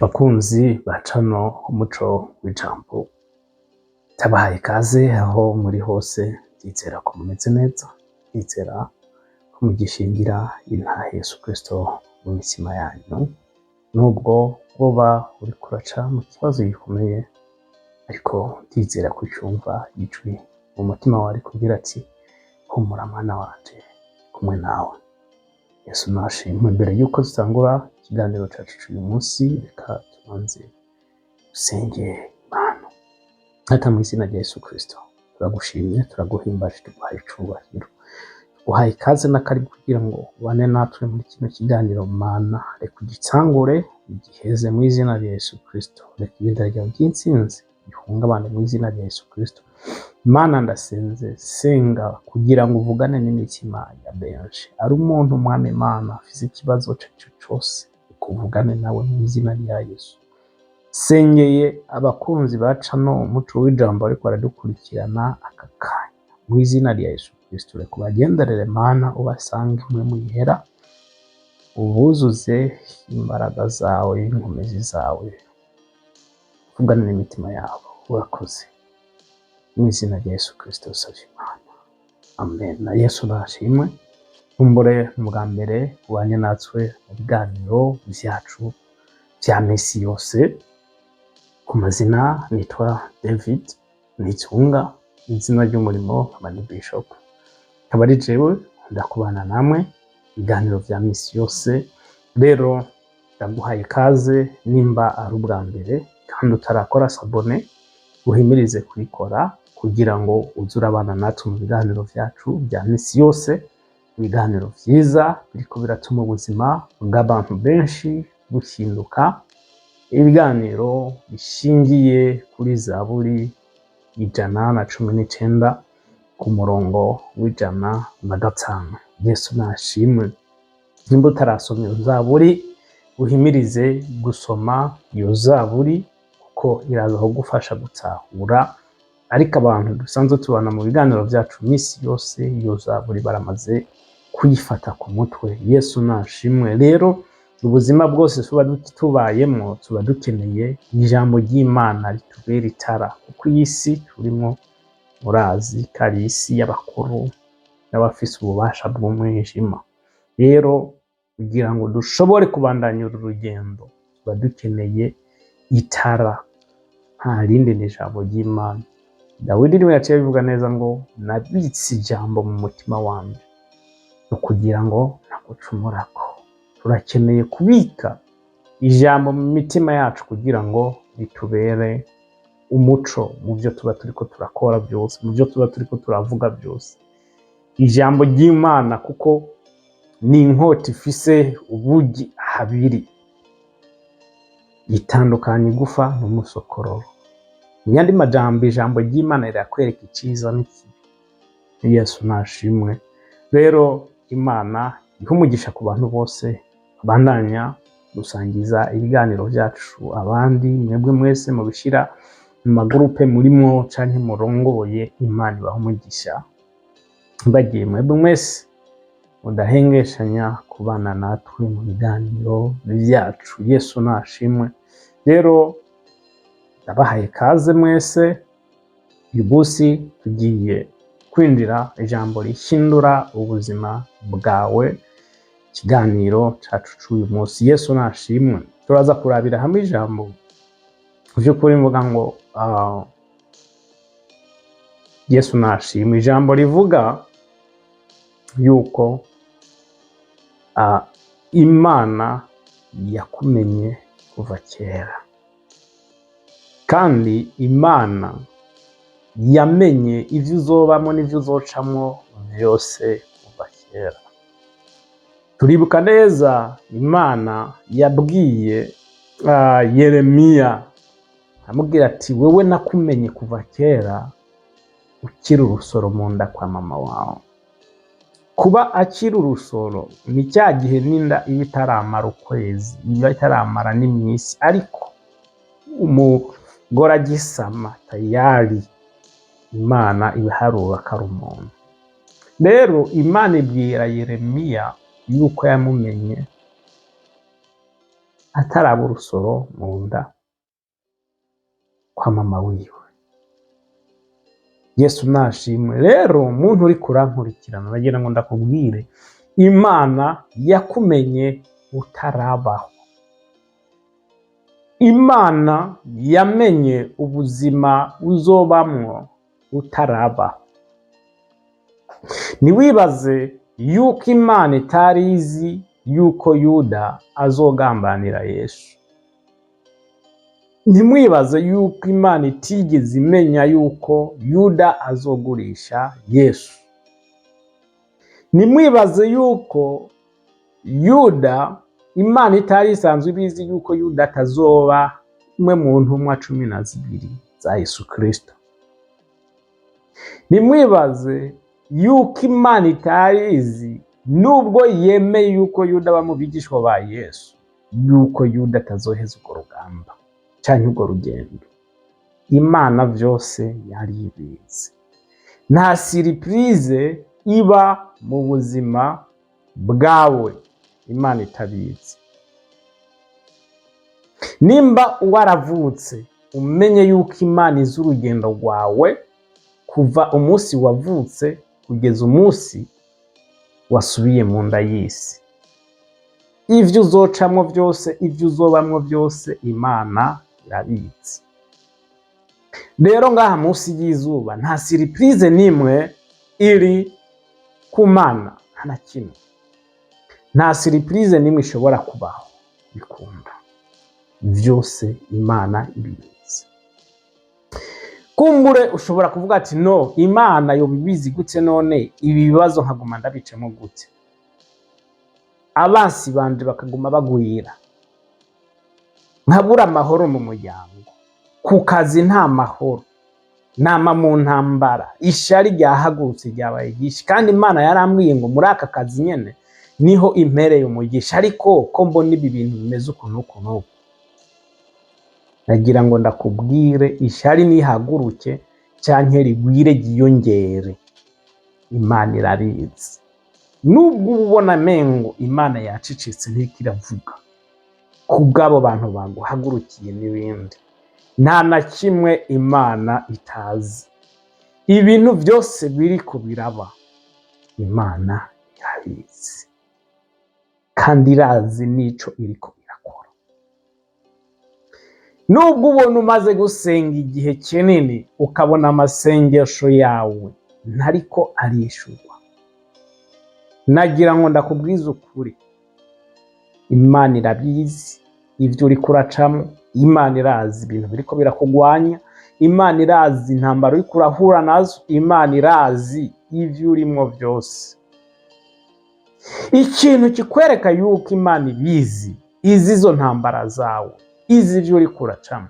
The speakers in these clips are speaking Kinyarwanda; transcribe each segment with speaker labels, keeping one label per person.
Speaker 1: Bakunzi bacano umuco w'ijambo, tabahaye ikaze aho muri hose. Ndizera ko mumeze neza, ndizera ko mugishingira intahe Yesu Kristo mu mitima yanyu, nubwo woba uriko uraca mu kibazo gikomeye, ariko ndizera ko ucumva ijwi mu mutima wawe kugira ati humura mwana wanje, kumwe nawe. Yesu nashimwe. Mbere yuko dutangura ikiganiro cacu cy'uyu munsi, reka tubanze dusenge Imana. Data, mu izina rya Yesu Kristo turagushimye, turaguhimbaje, tuguhaye icubahiro, tuguhaye ikaze n'akaribu kugira ngo ubane natwe muri kino kiganiro Mana. Reka ugitangure ugiheze mu izina rya Yesu Kristo. Reka ibendera ryawe ry'intsinzi rihungabane mu izina rya Yesu Kristo. Mana, ndasenze senga kugira ngo uvugane n'imitima ya benshi. Ari umuntu Mwami Mana afise ikibazo c'ico cose, ukuvugane nawe mu izina rya Yesu. Sengeye abakunzi bacano umuco w'ijambo ariko baradukurikirana aka kanya mu izina rya Yesu Kristo. Reka ubagenderere Mana, ubasange mwe mwihera, ubuzuze imbaraga zawe, inkomezi zawe, uvugane n'imitima yabo. Urakoze mu izina rya Yesu Kristo usavye Imana, amen. Na Yesu nashimwe. Kumbure bwa mbere ubanye natwe mu biganiro vyacu vya misi yose. Ku mazina nitwa David Nitunga, izina ry'umurimo nkaba ni Bishop, akaba ari jewe ndakubana namwe ibiganiro vya misi yose. Rero ndaguhaye ikaze, nimba ari ubwa mbere kandi utarakora sabone, uhimirize kuyikora kugira ngo uze urabana natwe mu biganiro vyacu vya misi yose, ibiganiro vyiza biriko biratuma ubuzima bw'abantu benshi buhinduka, ibiganiro bishingiye kuri Zaburi 119 ku murongo w'105. Yesu nashimwe. Nimba utarasoma iyo Zaburi, uhimirize gusoma iyo Zaburi kuko iraza kugufasha gutahura. Ariko abantu dusanzwe tubana mu biganiro vyacu misi yose, iyo Zaburi baramaze kuyifata ku mutwe. Yesu nashimwe. Rero ubuzima bwose tuba tubayemo, tuba dukeneye ijambo ry'Imana ritubera itara, kuko iyi si turimo murazi ko ari isi y'abakuru n'abafise ububasha bw'umwijima. Rero kugira ngo dushobore kubandanya uru rugendo, tuba dukeneye itara, nta rindi ni ijambo ry'Imana. Dawidi niwe yaciye bivuga neza ngo nabitse ijambo mu mutima wanjye kugira ngo ntagucumurako. Turakeneye kubika ijambo mu mitima yacu kugira ngo ritubere umuco mu byo tuba turiko turakora byose, mu byo tuba turiko turavuga byose. Ijambo ry'Imana kuko ni inkota ifise ubugi habiri, itandukanya igufa n'umusokororo. Mu yandi majambo, ijambo ry'Imana rirakwereka iciza n'ikibi. Yesu nashimwe. Rero Imana iha umugisha ku bantu bose bandanya gusangiza ibiganiro vyacu abandi. Mwebwe mwese mubishira mu magurupe murimo canke murongoye, Imana ibaha umugisha. Bagiye mwebwe mwese mudahengeshanya kubana natwe mu biganiro vyacu. Yesu nashimwe. Rero ndabahaye ikaze mwese. Uyu munsi tugiye kwinjira ijambo rihindura ubuzima bwawe, ikiganiro cacu c'uyu munsi. Yesu nashimwe. Turaza kurabira hamwe ijambo vy'ukuri mvuga ngo Yesu nashimwe. Ijambo rivuga yuko Imana yakumenye kuva kera, kandi Imana yamenye ivyo uzobamwo n'ivyo uzocamwo vyose kuva kera. Turibuka neza Imana yabwiye Yeremiya, amubwira ati wewe nakumenye kuva kera ukiri urusoro mu nda kwa mama wawe. Kuba akiri urusoro ni cya gihe n'inda iba itaramara ukwezi, iba itaramara n'imisi, ariko umugore agisama tayari Imana ibiharura ko ari umuntu. Rero Imana ibwira Yeremiya yuko yamumenye ataraba urusoro mu nda kwa mama wiwe. Yesu nashimwe. Rero muntu uri kurankurikirana, nagira ngo ndakubwire, Imana yakumenye utarabaho. Imana yamenye ubuzima uzobamwo utarabaho. Ntiwibaze yuko Imana itari izi yuko Yuda azogambanira Yesu. Ntimwibaze yuko Imana itigeze imenya yuko Yuda azogurisha Yesu. Ntimwibaze yuko Yuda, Imana itari isanzwe ibizi yuko Yuda atazoba umwe mu ntumwa 12 za Yesu Kristo. Ntimwibaze yuko Imana itari izi nubwo yemeye yuko Yuda aba mu bigishwa ba Yesu, yuko Yuda atazoheza urwo rugamba canke urwo rugendo. Imana vyose yari ibizi. Nta surprise iba mu buzima bwawe Imana itabizi. Nimba waravutse umenye yuko Imana izi urugendo rwawe kuva umunsi wavutse kugeza umunsi wasubiye mu nda y'isi. Ivyo uzocamwo vyose, ivyo uzobamwo vyose, Imana irabizi. Rero ngaha munsi y'izuba nta surprise nimwe iri ku Mana, nta kimwe. Nta surprise nimwe ishobora kubaho bikunda. Vyose Imana ibizi. Kumbure ushobora kuvuga ati no, Imana yobibizi gute none ibi bibazo nkaguma ndabicamo gute? Abansi banje bakaguma bagwira, nkabura amahoro mu muryango, ku kazi nta mahoro, nama mu ntambara, ishari ryahagurutse ryabaye ryinshi, kandi Imana yarambwiye ngo muri aka kazi nyene niho impereye umugisha, ariko ko mbona ibi bintu bimeze ukuntu ukuntu. Nagira ngo ndakubwire, ishari nihaguruke canke rigwire ryiyongere, Imana irabizi. Nubwo ubona mengo Imana yacicitse ntikiravuga kubw'abo bantu baguhagurukiye n'ibindi, nta na kimwe Imana itazi. Ibintu byose biriko biraba Imana irabizi, kandi irazi n'ico iriko irakora. Nubwo ubona umaze gusenga igihe kinini ukabona amasengesho yawe ntariko arishurwa, nagira ngo ndakubwiza ukuri, Imana irabizi ivyo uriko uracamo. Imana irazi ibintu biriko birakugwanya. Imana irazi intambara uriko urahura nazo. Imana irazi ivyo urimwo vyose. Ikintu kikwereka yuko Imana ibizi izi izo ntambara zawe, izi ivyo uriko uracamo,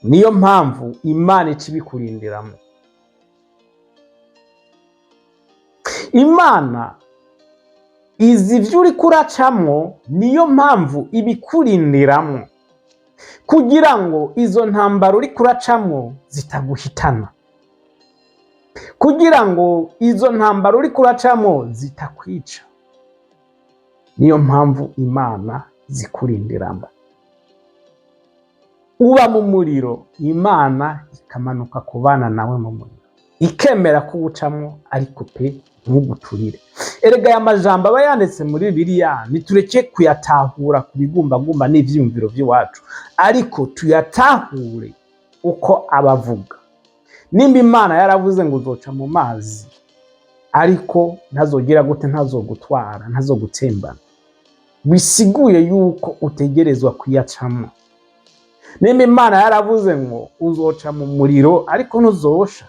Speaker 1: niyo mpamvu Imana ica ibikurindiramo. Imana izi ivyo uriko uracamwo, niyo mpamvu ibikurindiramo, kugira ngo izo ntambara uriko uracamwo zitaguhitana, kugira ngo izo ntambara uriko uracamwo zitakwica. Niyo mpamvu Imana zikurindiramo. Uba mu muriro, Imana ikamanuka kubana nawe mu muriro, ikemera ko uwucamwo, ariko pe ntuguturire. Erega aya majambo aba yanditse muri Bibiliya nitureke kuyatahura ku bigumbagumba n'ivyiyumviro vy'iwacu, ariko tuyatahure uko abavuga. Nimba Imana yaravuze ngo uzoca mu mazi, ariko ntazogira gute, ntazogutwara, ntazogutembana, bisiguye yuko utegerezwa kuyacamo. Nimba Imana yaravuze ngo uzoca mu muriro ariko ntuzosha,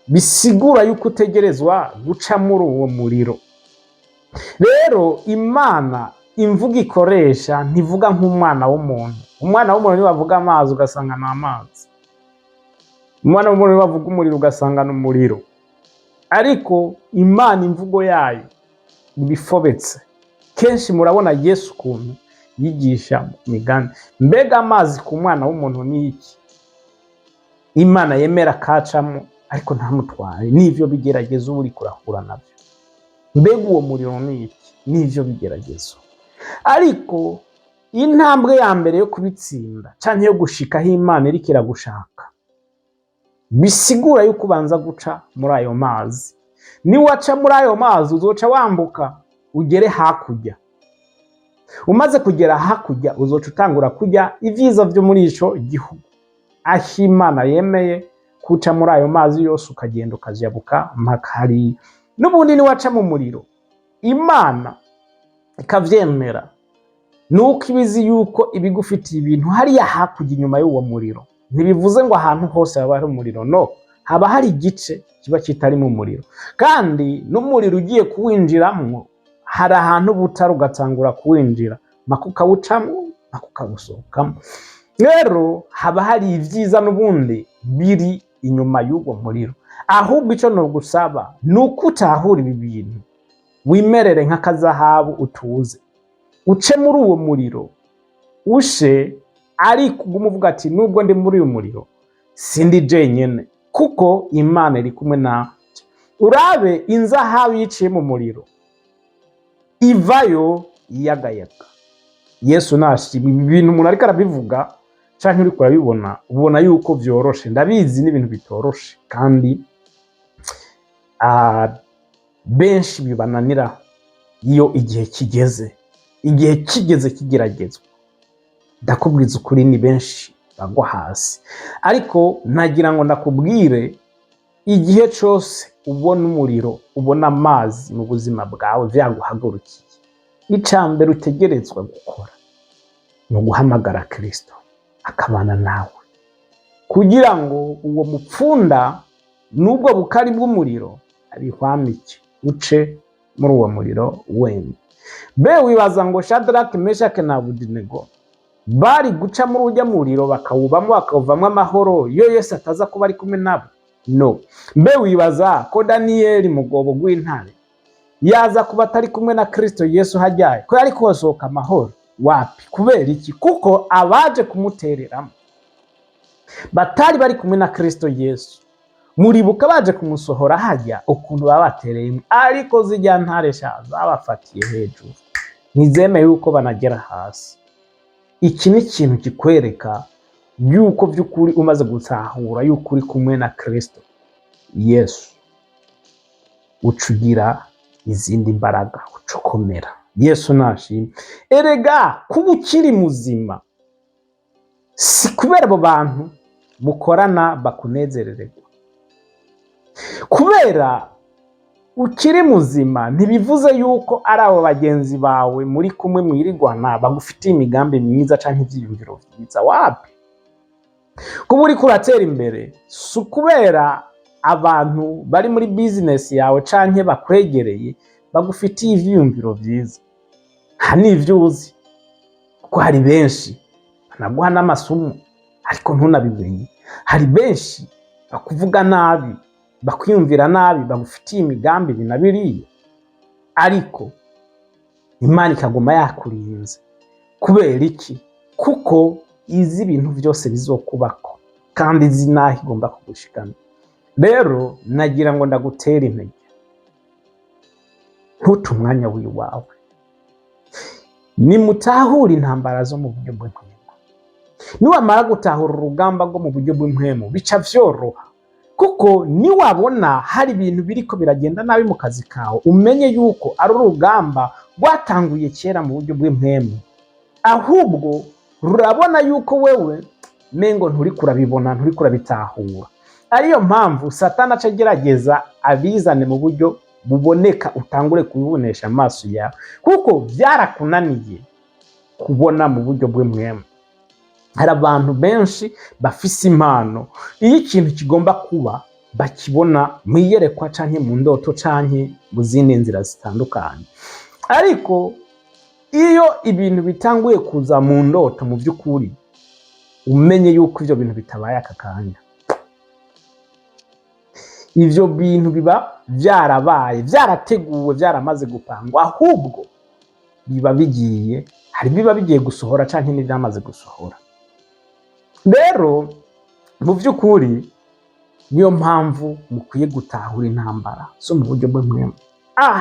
Speaker 1: bisigura yuko utegerezwa guca muri uwo muriro. Rero Imana imvuga ikoresha ntivuga nk'umwana w'umuntu. Umwana w'umuntu niwe avuga amazi ugasanga ni amazi, umwana w'umuntu niwe avuga umuriro ugasanga ni umuriro. Ariko Imana imvugo yayo ibifobetse. Kenshi murabona Yesu ukuntu yigisha migani. Mbega amazi ku mwana w'umuntu ni iki? Imana yemera kacamo ariko ntamutware, n'ivyo bigeragezo uri kurahura navyo. Mbega uwo muriro ni iki? N'ivyo bigeragezo. Ariko intambwe ya mbere yo kubitsinda canke yo gushika aho Imana iriko iragushaka, bisigura yuko ubanza guca muri ayo mazi. Niwaca muri ayo mazi uzoca wambuka ugere hakurya. Umaze kugera hakurya uzoca utangura kurya ivyiza vyo muri ico gihugu, aho Imana yemeye kuca muri ayo mazi yose ukagenda ukajabuka mpaka hariya. N'ubundi niwaca mu muriro Imana ikavyemera, nuko ibizi yuko ibigufitiye ibintu hariya hakurya inyuma y'uwo muriro. Ntibivuze ngo ahantu hose haba hari umuriro, no, haba hari igice kiba kitari mu muriro, kandi n'umuriro ugiye kuwinjiramwo hari ahantu butari ugatangura kuwinjira mpaka ukawucamwo mpaka ukawusohokamo. Rero haba hari ivyiza n'ubundi biri inyuma y'uwo muriro. Ahubwo ico nogusaba nuko utahura ibi bintu, wimerere nk'akazahabu utuze, uce muri uwo muriro ushe, ariko ugume uvuga ati nubwo ndi muri uyu muriro sindi jenyene, kuko Imana iri kumwe nanje. Urabe inzahabu yiciye mu muriro ivayo iyagayaga. Yesu nashimwe. Ibi bintu umuntu ariko arabivuga canke uriko urabibona ubona yuko vyoroshe. Ndabizi n'ibintu bitoroshe, kandi benshi bibananira iyo igihe kigeze. Igihe kigeze kigeragezwa, ndakubwiza ukuri ni benshi bagwa hasi. Ariko nagira ngo ndakubwire, igihe cose ubona umuriro, ubona amazi mu buzima bwawe vyaguhagurukiye, icambere utegerezwa gukora ni uguhamagara Kristo akabana nawe, kugira ngo uwo mupfunda n'ubwo bukari bw'umuriro abihwamike, uce muri uwo muriro wemye. Be wibaza ngo Shadraka, Meshaki na Abedenego bari guca muri urya muriro bakawubamo bakawuvamwo amahoro iyo Yesu ataza kuba ari kumwe nabo? No. Mbe wibaza ko Daniyeli mu rwobo rw'intare yaza kuba atari kumwe na Kristo Yesu hajyaye, ko yari kuhasohoka amahoro? Wapi. Kubera iki? Kuko abaje kumutereramo batari bari kumwe na Kristo Yesu. Muribuka baje kumusohora hajya ukuntu babatereye, ariko zijya ntare zabafatiye hejuru, ntizemeye yuko banagera hasi. Iki ni ikintu kikwereka yuko by'ukuri umaze gutahura yuko uri kumwe na Kristo Yesu, ucugira izindi mbaraga, ucokomera. Yesu nashimwe. Erega kuba ukiri muzima si kubera abo bantu mukorana bakunezerererwa. Kubera ukiri muzima ntibivuze yuko ari abo bagenzi bawe muri kumwe mwirigwana bagufitiye imigambi myiza canke ivyiyumviro vyiza. Wapi. Kuba uriko uratera imbere si kubera abantu bari muri business yawe canke bakwegereye bagufitiye ivyiyumviro vyiza. Hani ivyo uzi, kuko hari benshi banaguha n'amasomo ariko ntunabimenye. Hari benshi bakuvuga nabi, bakwiyumvira nabi, bagufitiye imigambi binabiriye, ariko Imana ikaguma yakurinze. Kubera iki? Kuko izi ibintu byose bizokubako, kandi izi naho igomba kugushikana. Rero nagira ngo ndagutera intege, ntute umwanya wiwawe, nimutahura intambara zo mu buryo bw'impwemu. Niwamara gutahura urugamba rwo mu buryo bw'impwemu bica vyoroha, kuko niwabona hari ibintu biriko biragenda nabi mu kazi kawe, umenye yuko ari urugamba rwatanguye kera mu buryo bw'impwemu, ahubwo rurabona yuko wewe mengo nturi kurabibona, nturi kurabitahura. Ariyo mpamvu Satani aca agerageza abizane mu buryo buboneka, utangure kubibonesha amaso yawe, kuko byarakunaniye kubona mu buryo bw'impwemu. Hari abantu benshi bafise impano, iyo ikintu kigomba kuba bakibona mu iyerekwa canke mu ndoto canke mu zindi nzira zitandukanye, ariko iyo ibintu bitanguye kuza mu ndoto, mu by'ukuri umenye yuko ivyo bintu bitabaye aka kanya. Ivyo bintu biba vyarabaye, vyarateguwe, vyaramaze gupangwa, ahubwo biba bigiye, hari biba bigiye gusohora canke n'ivyamaze gusohora. Rero mu by'ukuri niyo mpamvu mukwiye gutahura intambara zo mu buryo bw'impwemu.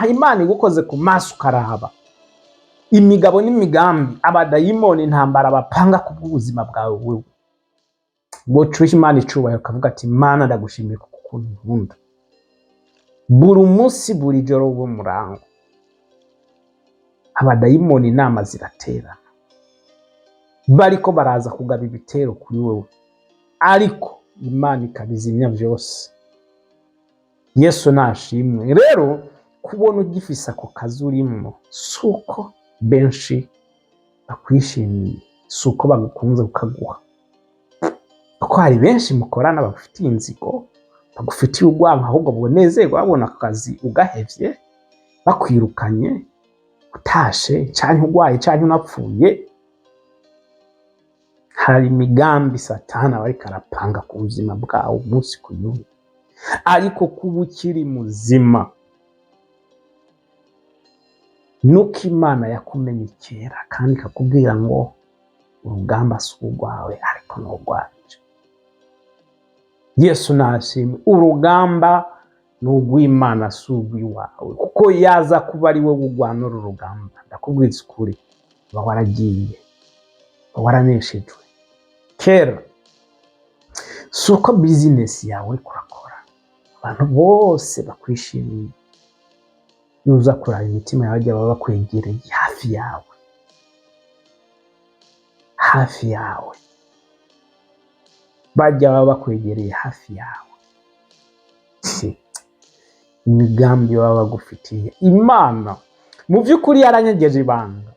Speaker 1: Imana igukoze ku maso ukaraba, imigabo n'imigambi abadayimoni intambara bapanga ku bw'ubuzima bwawe wewe, wocuha Imana icubahiro ukavuga ati Mana ndagushimiye kuko ukuntu nkunda. Buri munsi buri joro bo murango abadayimoni inama ziraterana, bariko baraza kugaba ibitero kuri wewe, ariko Imana ikabizimya vyose. Yesu nashimwe. Rero kubona ugifise ako kazi urimo suko benshi bakwishimiye, suko bagukunze ukaguha, kuko hari benshi mukorana bagufitiye inzigo, bagufitiye urwango, ahubwo bonezerwa babona akazi ugahevye, bakwirukanye utashe canke urwaye canke unapfuye. Hari imigambi Satani aba ariko arapanga ku buzima bwawe umunsi ku yundi, ariko kuba ukiri muzima nuko Imana yakumenye kera kandi ikakubwira ngo urugamba si urwawe ariko ni urwanje. Yesu nashimwe. Urugamba ni urw'Imana si urw'iwawe, kuko yaza kuba ari wowe urwana uru rugamba, ndakubwiza ukuri uba waragiye, uba waraneshejwe kera. Si uko bizinesi yawe kurakora abantu bose bakwishimiye, yuza kuraba imitima yawe baba bakwegereye hafi yawe, hafi yawe, bajya baba bakwegereye hafi yawe. Imigambi baba bagufitiye. Imana mu by'ukuri yaranyegeje ibanga,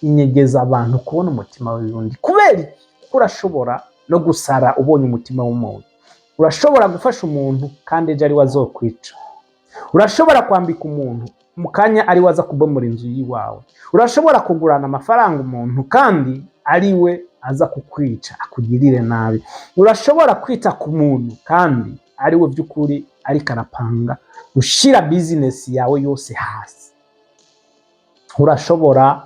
Speaker 1: inyegeza abantu kubona umutima w'undi. Kubera iki? Urashobora no gusara ubonye umutima w'umuntu, urashobora gufasha umuntu kandi ejo ari wazokwica, urashobora kwambika umuntu mu kanya ari waza kubomora inzu yiwawe, urashobora kugurana amafaranga umuntu kandi ari we aza kukwica akugirire nabi, urashobora kwita ku muntu kandi ari we by'ukuri ariko arapanga gushira bizinesi yawe yose hasi. Urashobora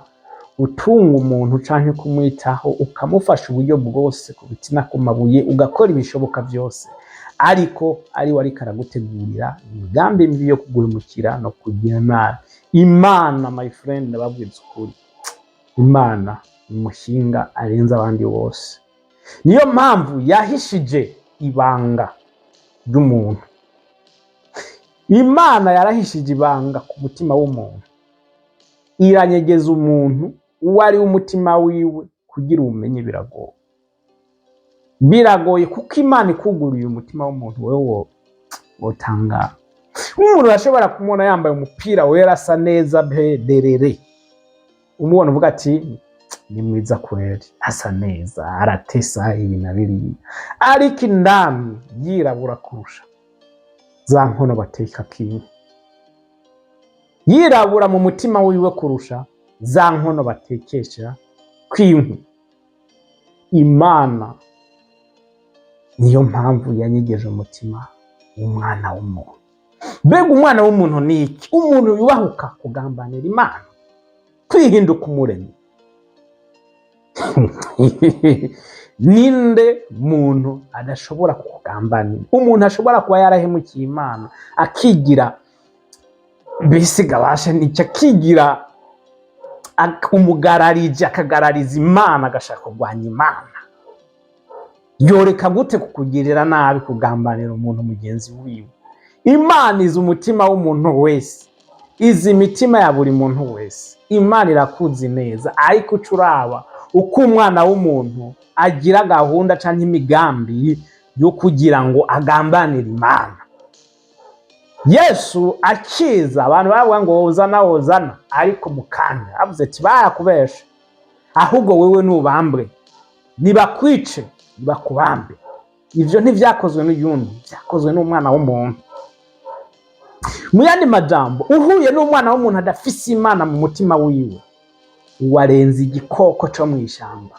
Speaker 1: utunga umuntu canke kumwitaho ukamufasha uburyo bwose ku biti no ku mabuye, ugakora ibishoboka byose, ariko ari we ariko aragutegurira imigambi mibi yo kuguhemukira no kugira nabi. Imana my friend, ndababwiza ukuri, Imana ni umushinga arenze abandi bose. Niyo mpamvu yahishije ibanga ry'umuntu. Imana yarahishije ibanga ku mutima w'umuntu, iranyegeza umuntu uwo ari umutima wiwe kugira ubumenye. Biragoye kuko Imana ikuguriye umutima w'umuntu wewe wotangara. Umuntu urashobora kumubona yambaye umupira wera asa neza derere, umubona uvuga ati ni mwiza kweli, asa neza, aratesa ibi na biriya, ariko indani yirabura kurusha za nkono bateka kiwe, yirabura mu mutima wiwe kurusha za nkono batekesha kwinkwi. Imana niyo mpamvu yanyegeje umutima w'umwana w'umuntu. Mbega umwana w'umuntu ni iki? Umuntu yubahuka kugambanira Imana, kwihinduka umuremyi. Ninde muntu adashobora kugambanira? Umuntu ashobora kuba yarahemukiye Imana akigira bisiga basha n'icyo, akigira umugararije, akagarariza Imana, agashaka kurwanya Imana. Yoreka gute kukugirira nabi, kugambanira umuntu mugenzi wiwe? Imana izi umutima w'umuntu wese, izi imitima ya buri muntu wese. Imana irakuzi neza, ariko ucuraba uko umwana w'umuntu agira gahunda canke imigambi yo kugira ngo agambanire Imana. Yesu akiza abantu bavuga ngo wozana, ariko mukanya avuze ati barakubesha, ahubwo wewe nubambwe, nibakwice bakubambe. Ivyo ntivyakozwe n'uyundi, vyakozwe n'umwana w'umuntu. Mu yandi majambo, uhuye n'umwana w'umuntu adafise Imana mu mutima wiwe, warenze igikoko cyo mu ishyamba.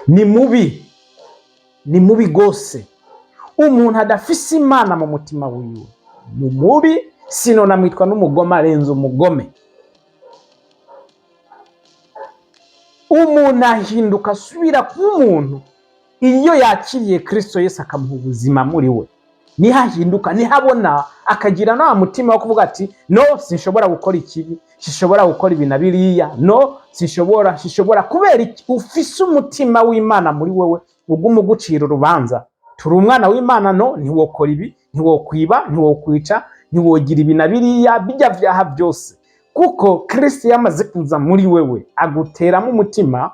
Speaker 1: Ni mubi gose. Umuntu adafise Imana mu mutima wiwe ni mubi, sinonamwitwa n'umugome, arenze umugome. Umuntu ahinduka asubira kuba umuntu iyo yakiriye Kristo Yesu akamuha ubuzima muri we. nihahinduka, nihabona, akagira na mutima wo kuvuga ati no, sinshobora gukora ikibi, sinshobora gukora ibi na biriya, no, sinshobora. Kubera iki? Ufise umutima w'Imana muri wewe uguma ugucira urubanza. Turi umwana w'Imana, no, ntiwokora ibi, ntiwokwiba, ntiwokwica, ntiwogira ibi na biriya, bijya vyaha byose. Kuko Kristo yamaze kuza muri wewe, aguteramo umutima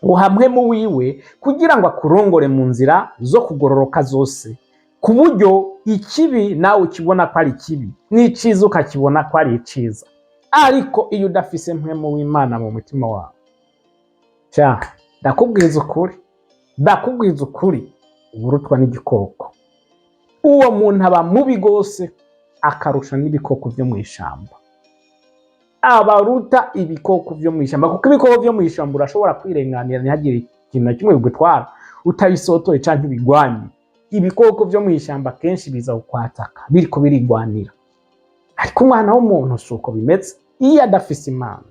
Speaker 1: uhamwemu wiwe kugira ngo akurongore mu nzira zo kugororoka zose, ku buryo ikibi nawe ukibona ko ari kibi, n'iciza ukakibona ko ari iciza. Ariko iyo udafise mpwemu w'Imana mu mutima wawe, ndakubwiza ukuri, uburutwa n'igikoko. Uwo muntu aba mubi gose, akarusha n'ibikoko vyo mw'ishamba. Abaruta ibikoko vyo mw'ishamba, kuko ibikoko vyo mw'ishamba urashobora kwirenganira ntihagire ikintu na kimwe bigutwara utabisotoye canke ibigwanye. Ibikoko vyo mw'ishamba kenshi biza kukwataka biriko birigwanira. Ariko umwana w'umuntu suko bimeze. Iyo adafise Imana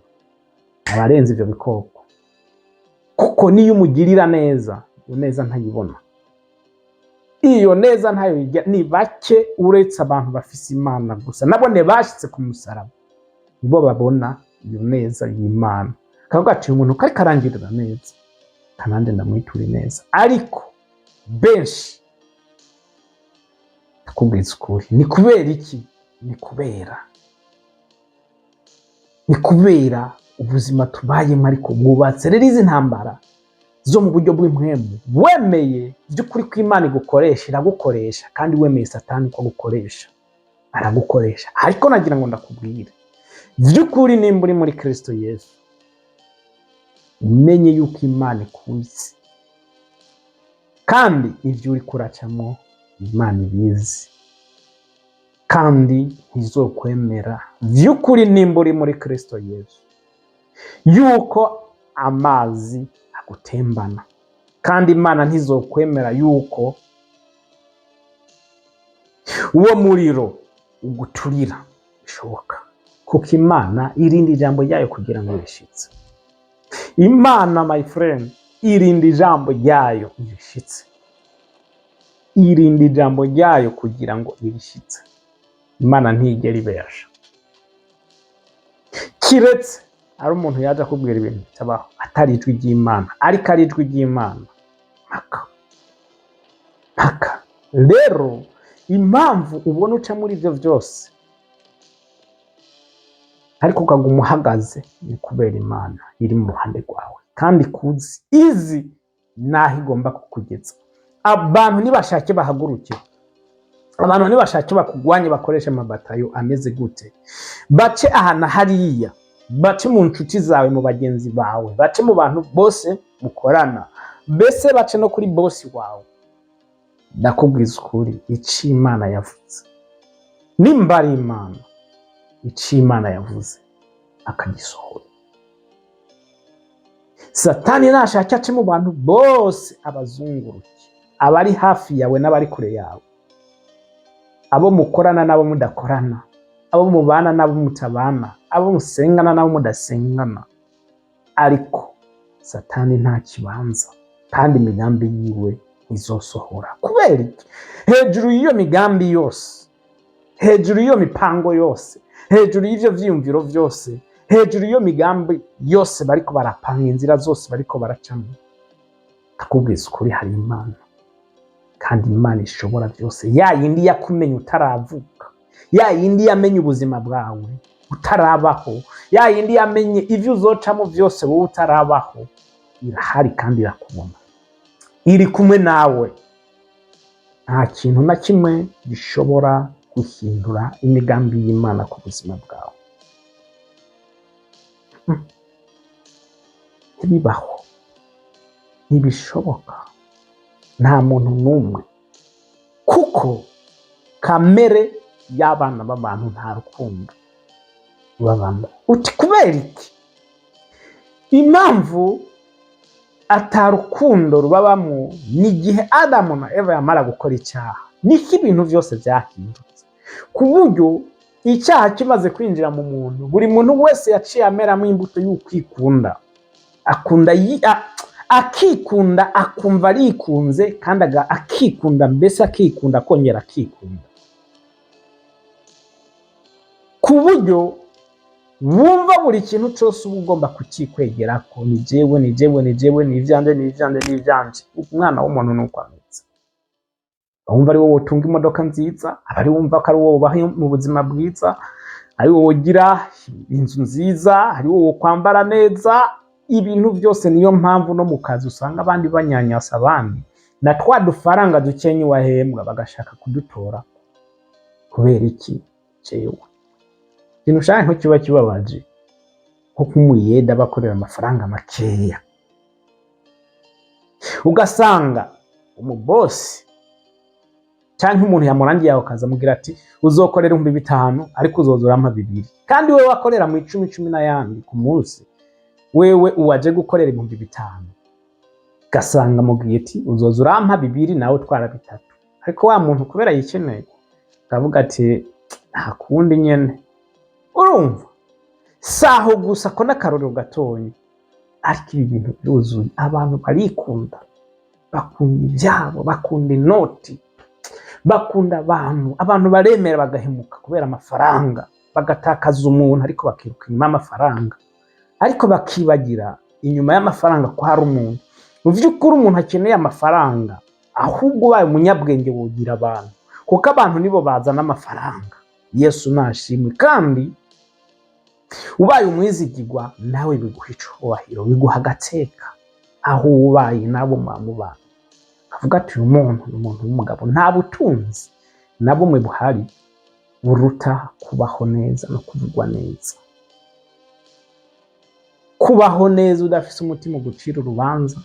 Speaker 1: abarenze ivyo bikoko, kuko niyo umugirira neza, iyo neza ntayibona. Iyo neza ntayo ni bake, uretse abantu bafise Imana gusa, nabone bashitse ku musaraba nibo babona iyo neza y'Imana. Kavuga ati umuntu kari karangirira neza, kanande ndamwitura neza. Ariko benshi, ndakubwiza ukuri, ni kubera iki? Ni kubera ubuzima tubayemo ariko bwubatse rero izi ntambara zo mu buryo bw'impwemu. Wemeye by'ukuri ko Imana igukoresha, iragukoresha, kandi wemeye Satani ko agukoresha, aragukoresha. Ariko nagira ngo ndakubwire by'ukuri, nimba uri muri Kristo Yesu, umenye yuko Imana ikuzi, kandi ivyo uri kuracamo Imana ibizi, kandi ntizokwemera by'ukuri, nimba uri muri Kristo Yesu, yuko amazi agutembana. Kandi Imana ntizokwemera yuko uwo muriro uguturira, bishoboka. Kuko Imana irinda ijambo ryayo kugira ngo rishitse. Imana, my friend, irinda ijambo ryayo irishitse. Irinda ijambo ryayo kugira ngo irishitse. Imana ntigera ibesha. Kiretse ari umuntu yaje akubwira ibintu bitabaho, atari ijwi ry'Imana. Ariko ari ijwi ry'Imana, mpaka. Rero impamvu ubona uca muri ivyo vyose ariko ukaguma uhagaze, ni kubera Imana iri mu ruhande rwawe, kandi kuzi izi naho igomba kukugeza. Abantu nibashake bahaguruke, abantu nibashake bakugwanye, bakoresha amabatayo ameze gute, bace ahana hariya, bace mu nshuti zawe, mu bagenzi bawe, bace mu bantu bose mukorana, bese bace no kuri bosi wawe. Ndakubwiza ukuri, ici Imana yavuze, nimba ari Imana, ici Imana yavuze akagisohora. Satani nashaka ace mu bantu bose abazunguruke, abari hafi yawe n'abari kure yawe, abo mukorana n'abo mudakorana, abo mubana n'abo mutabana, abo musengana n'abo mudasengana. Ariko Satani nta kibanza, kandi imigambi yiwe izosohora. Kubera iki? Hejuru y'iyo migambi yose, hejuru y'iyo mipango yose, hejuru y'ivyo vyiyumviro vyose, hejuru y'iyo migambi yose bariko barapanga, inzira zose bariko baracamo, ndakubwiza ukuri, hari Imana. Kandi Imana ishobora byose, ya yindi yakumenye utaravuka, ya yindi yamenye ubuzima bwawe utarabaho, ya yindi yamenye ivyo uzocamo vyose wowe utarabaho, irahari kandi irakubona, iri kumwe nawe. Nta kintu na kimwe gishobora guhindura imigambi y'Imana ku buzima bwawe. Ntibibaho, ntibishoboka, nta muntu n'umwe, kuko kamere y'abana b'abantu nta rukundo babamo. Uti kubera iki? Impamvu atarukundo rubabamo ni igihe Adamu na Eva yamara gukora icyaha, niko ibintu byose byahindutse, ku buryo icyaha kimaze kwinjira mu muntu, buri muntu wese yaciye ameramo imbuto y'ukwikunda, akikunda akumva arikunze kandi akikunda, mbese akikunda akongera akikunda, ku buryo wumva buri kintu cyose uba ugomba kukikwegera ko ni jewe ni jewe ni jewe ni ivyanje ni ivyanje ni ivyanje. Umwana w'umuntu nuko ameze, wumva ari wowe utunga imodoka nziza, abari wumva ko ari wowe ubaho mu buzima bwiza, ari wowe ugira inzu nziza, ari wowe kwambara neza, ibintu byose. Niyo mpamvu no mu kazi usanga abandi banyanyasa abandi na twa dufaranga dukenye wahembwa bagashaka kudutora. Kubera iki? Jewe ikintu ushaka nko kiba kibabaje nko kumuyeda bakorera amafaranga makeya, ugasanga umubosi cyangwa umuntu yamurangiye yawe akaza amugira ati uzokorera 5,000 ariko uzozura 2,000, kandi wewe wakorera mu 10 n'ayandi ku munsi, wewe uwaje gukorera 5,000, gasanga mubwiye ati uzozura 2,000 nawe twara 3, ariko wa muntu kubera yikeneye akavuga ati nta kundi nyene. Urumva saho gusa ko n'akarorero gatonya, ariko ibi bintu byuzuye. Abantu barikunda, bakunda ibyabo, bakunda inoti, bakunda abantu baremera bagahemuka kubera amafaranga, bagatakaza umuntu ariko bakiruka inyuma y'amafaranga, ariko bakibagira inyuma y'amafaranga ko hari umuntu. Mu by'ukuri umuntu akeneye amafaranga, ahubwo ubaye umunyabwenge wogira abantu, kuko abantu nibo bazana amafaranga. Yesu nashimwe. Kandi ubaye umwizigirwa nawe biguha icubahiro, biguha agateka aho ubaye nabo mwamubana, avuga ati uyu muntu ni umuntu w'umugabo. Nta butunzi na bumwe buhari buruta kubaho neza no kuvugwa neza. Kubaho neza udafise umutima gucira urubanza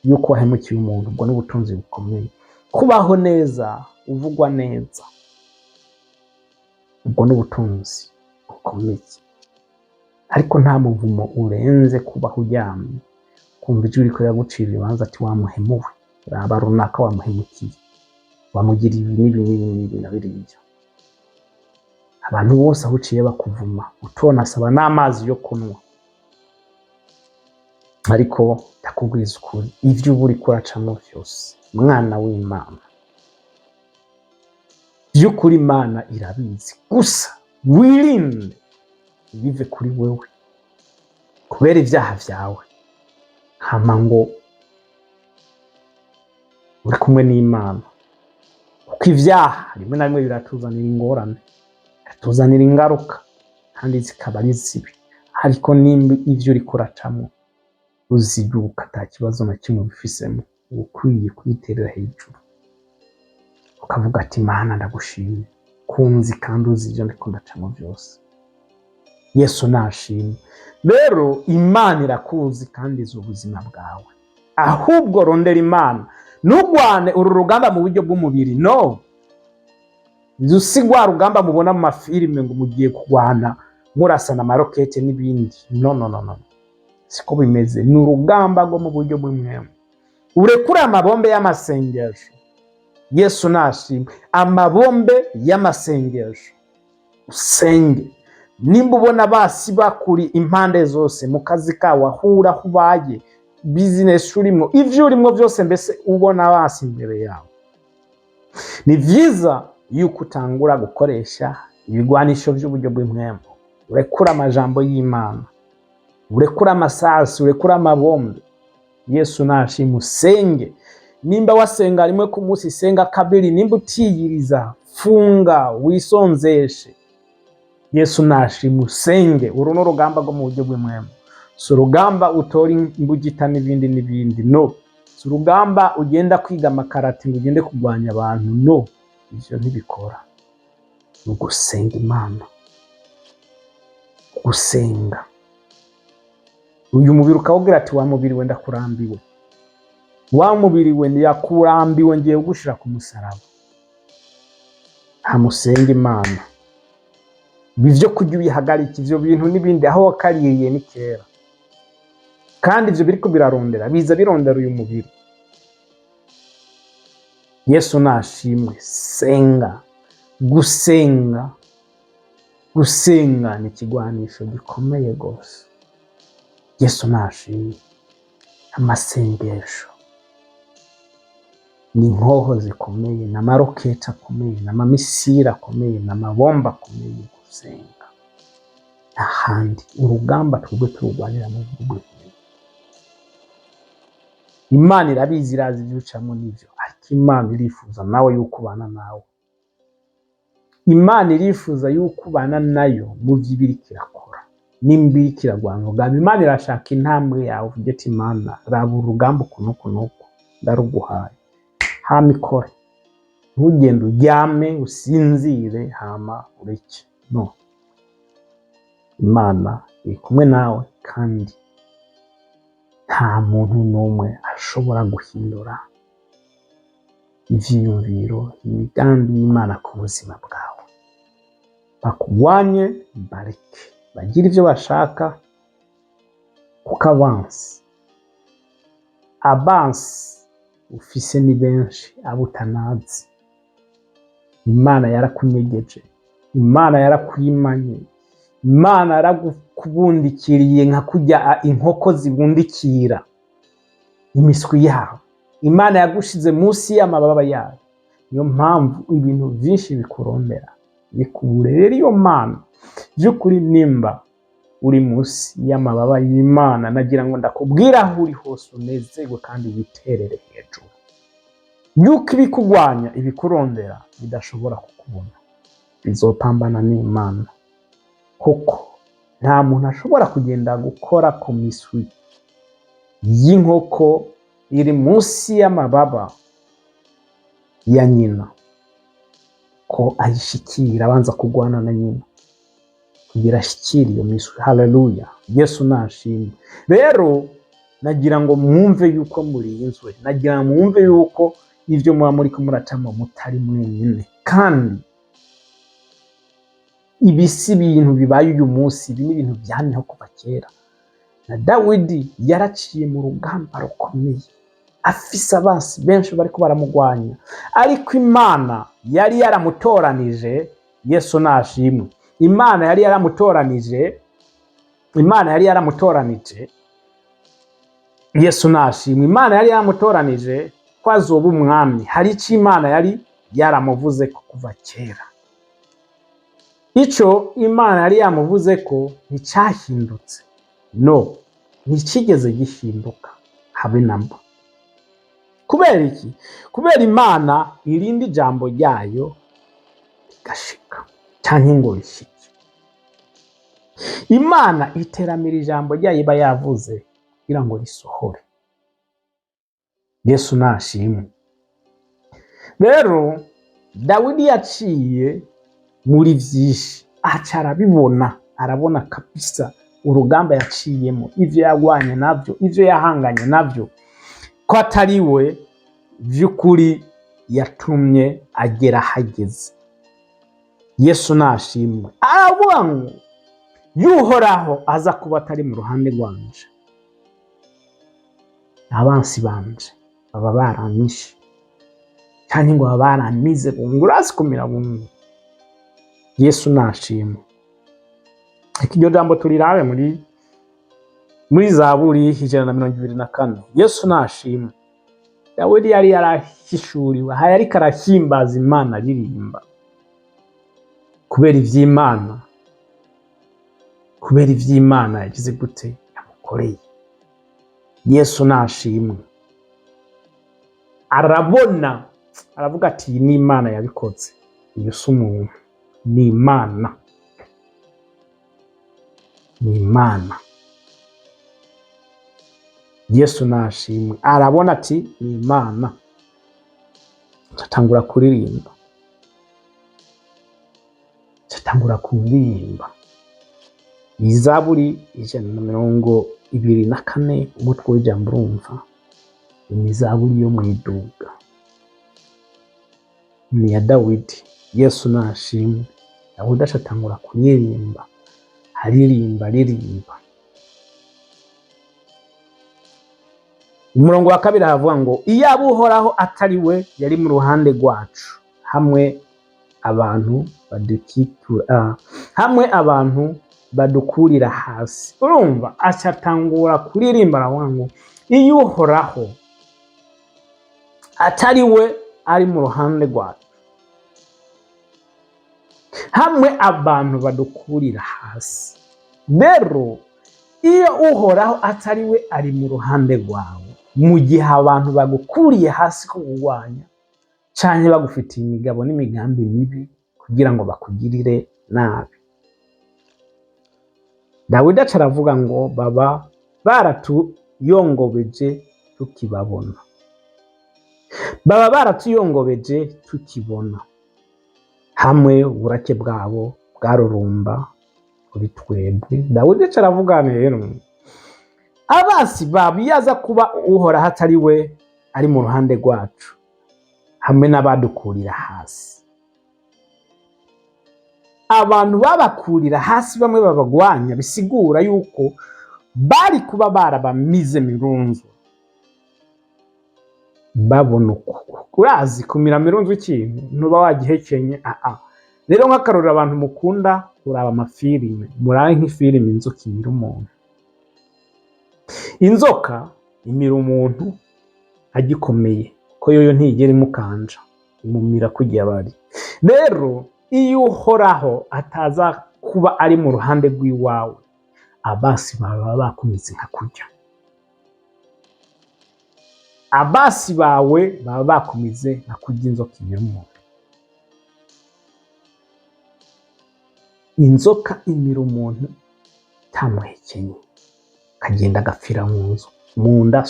Speaker 1: yuko wahemukiye umuntu, ubwo n'ubutunzi bukomeye. Kubaho neza uvugwa neza, ubwo n'ubutunzi bukomeye. Ariko nta muvumo urenze kubaho uryamye kumva ijwi riko yagucira ibibanza ati wamuhemuwe, raba runaka wamuhemukiye, wamugira ibi n'ibi na biriya. Abantu bose aho uciye bakuvuma, utonasaba n'amazi yo kunywa. Ariko ndakubwiza ukuri, ivyo uba uriko uracamwo vyose, mwana w'Imana, by'ukuri Imana irabizi. Gusa wirinde bive kuri wewe kubera ibyaha vyawe, hama ngo uri kumwe n'Imana, kuko ibyaha rimwe na rimwe biratuzanira ingorane, biratuzanira ingaruka, kandi zikaba ari zibi. Ariko nimba ivyo uriko uracamwo uzibyuka ata kibazo na kimwe bifisemo, ukwiye kwiterera hejuru ukavuga ati Imana ndagushimye kunzi kandi uzi ivyo ndiko ndacamwo byose. Yesu nashimwe. Rero Imana irakuzi kandi izi ubuzima bwawe, ahubwo rondera Imana. Ntugwane uru rugamba mu buryo bw'umubiri, no. Usigwa rugamba mubona mu mafilime ngo mugiye kugwana murasana amarokete n'ibindi, no. Siko bimeze. Ni urugamba rwo mu buryo bw'umwemu. Urekura amabombe y'amasengesho. Yesu nashimwe. Amabombe y'amasengesho, usenge. Nimba ubona basi bakuri impande zose mu kazi kawe, ahura aho ubaye, business urimo, ivyo urimo byose, mbese ubona basi imbere yawe, ni vyiza yuko utangura gukoresha ibigwanisho by'uburyo bw'imwembo. Urekura amajambo y'Imana, urekura amasasi, urekura amabombe. Yesu nashimwe. Usenge. Nimba wasenga rimwe ku munsi, senga kabiri. Nimba utiyiriza, funga, wisonzeshe. Yesu nashimwe. Usenge. Uru no rugamba rwo mu buryo bw'imwembo. Si urugamba utora imbugita n'ibindi, no. Si urugamba ugenda kwiga amakarati ngo ugende kurwanya abantu, no. Ivyo ntibikora. Ni ugusenga Imana, gusenga. Uyu mubiri ukawubwira ati wa mubiri we ndakurambiwe, wa mubiri we ndakurambiwe, ngiye gushira ku musaraba. Hamusenga Imana. Bivyo kujya ubihagarika ivyo bintu n'ibindi, aho wakaririye ni kera, kandi ivyo biriko birarondera, biza birondera uyu mubiri. Yesu nashimwe. Senga. Gusenga ni ikigwanisho gikomeye gose. Yesu nashimwe. amasengesho, ni inkoho zikomeye, n'amaroketi akomeye, n'amamisiri akomeye, n'amabomba akomeye gusenga. Ahandi urugamba twebwe tururwanira mu bihugu. Imana irabizi, irazi ibyo ucamo n'ibyo, ariko Imana irifuza nawe yuko ubana nawe. Imana irifuza yuko ubana nayo mu byo ibiriko irakora, nimba iriko irarwana urugamba. Imana irashaka intambwe yawe, uvuge ati Imana raba urugamba uku n'uku n'uku ndaruguhaye, hama ikore. Ntugende uryame usinzire hama ureke, no. Imana iri kumwe nawe, kandi nta muntu n'umwe ashobora guhindura ivyiyumviro, imigambi y'Imana ku buzima bwawe. Bakugwanye bareke, bagira ivyo bashaka, kuko abansi ufise ni benshi abo utanazi. Imana yarakunyegeje, Imana yarakwimanye, Imana yarakubundikiriye nka kurya inkoko zibundikira imiswi yabo. Imana yagushize munsi y'amababa yayo. Niyo mpamvu ibintu byinshi bikurondera bikubure. Rero iyo Mana by'ukuri, nimba uri munsi y'amababa y'Imana, nagira ngo ndakubwira aho uri hose unezerwe kandi witerere hejuru, yuko ibikugwanya, ibikurondera bidashobora kukubona. Bizopambana n'Imana, kuko nta muntu ashobora kugenda gukora ku miswi y'inkoko iri munsi y'amababa ya nyina, ko ayishikira abanza kugwana na nyina kugira ashikire iyo miswi. Haleluya, Yesu nashimwe. Rero nagira ngo mwumve yuko murinzwe, nagira ngo mwumve yuko ivyo muba muriko muracamo mutari mwenyine, kandi ibi si ibintu bibaye uyu munsi, ibi ni ibintu byamyeho kuva kera. Na Dawidi yaraciye mu rugamba rukomeye, afise abansi benshi bariko baramugwanya, ariko Imana yari yaramutoranije. Yesu nashimwe. Imana yari yaramutoranije, Imana yari yaramutoranije. Yesu nashimwe. Imana yari yaramutoranije ko azoba umwami. Hari icyo Imana yari yaramuvuze ko kuva kera. Ico Imana yari yamuvuze ko nticyahindutse, no, ntikigeze gihinduka habe namba. Kubera iki? Kubera Imana irinda ijambo ryayo rigashika, canke ngo rishike. Imana iteramira ijambo ryayo iba yavuze kugira ngo risohore. Yesu nashimwe. Rero Dawidi yaciye muri vyinshi, aca arabona kabisa urugamba yaciyemo, ivyo yagwanye navyo, ivyo yahanganye navyo, ko atari we vy'ukuri yatumye agera hageze. Yesu nashimwe. Aravuga ngo yuhoraho aza kuba atari mu ruhande rwanje, abansi banje baba baranyishe, kandi ngo baba baranize bungura sikumira bumwe. Yesu nashimwe. Iryo jambo turirabe muri Zaburi 124. Yesu nashimwe. Dawidi yari yarahishuriwe, yariko arahimbaza Imana, aririmba kubera ivy'Imana, kubera ivy'Imana yagize gute, yamukoreye. Yesu nashimwe. Arabona, aravuga ati ni Imana yabikoze, iyo si umuntu, ni Imana, ni Imana. Yesu nashimwe. Arabona ati ni Imana. Atangura kuririmba, atangura kuririmba. Izaburi 124, umutwe w'ijambo urumva, ni Zaburi yo mwiduga, ni ya Dawidi. Yesu nashimwe. Dawidi atangura kuririmba, aririmba. Umurongo wa kabiri havuga ngo iyaba Uhoraho atari we yari mu ruhande rwacu, hamwe abantu badukurira hasi. Urumva acatangura kuririmba, aravuga ngo iyo uhoraho atari we ari mu ruhande rwacu, hamwe abantu badukurira hasi. Rero iyo uhoraho atari we ari mu ruhande rwawe, mu gihe abantu bagukuriye hasi ko kurwanya canke bagufitiye imigabo n'imigambi mibi kugira ngo bakugirire nabi, Dawidi aca aravuga ngo baba baratuyongobeje tukibabona, baba baratuyongobeje tukibona, hamwe uburake bwabo bwarurumba kuri twebwe. Dawidi aca aravuga rero abasi babo iyo aza kuba uhoraho atari we ari mu ruhande rwacu, hamwe n'abadukurira hasi, abantu babakurira hasi bamwe babagwanya, bisigura yuko bari kuba barabamize mirunzu. Babona uko urazi kumira mirunzu ikintu ntuba wagihekenye. Rero nk'akarorero abantu mukunda kuraba amafilime, murabe nk'ifilime inzoka imira umuntu. Inzoka imira umuntu agikomeye ko yoyo ntigera imukanja, imumira kugiye bari. Rero iyo uhoraho ataza kuba ari mu ruhande rw'iwawe, abasi baba bakumize nka kurya, abasi bawe baba bakumize nka kurya inzoka imira umuntu. Inzoka imira umuntu tamuhekenye, akagenda agapfira mu nda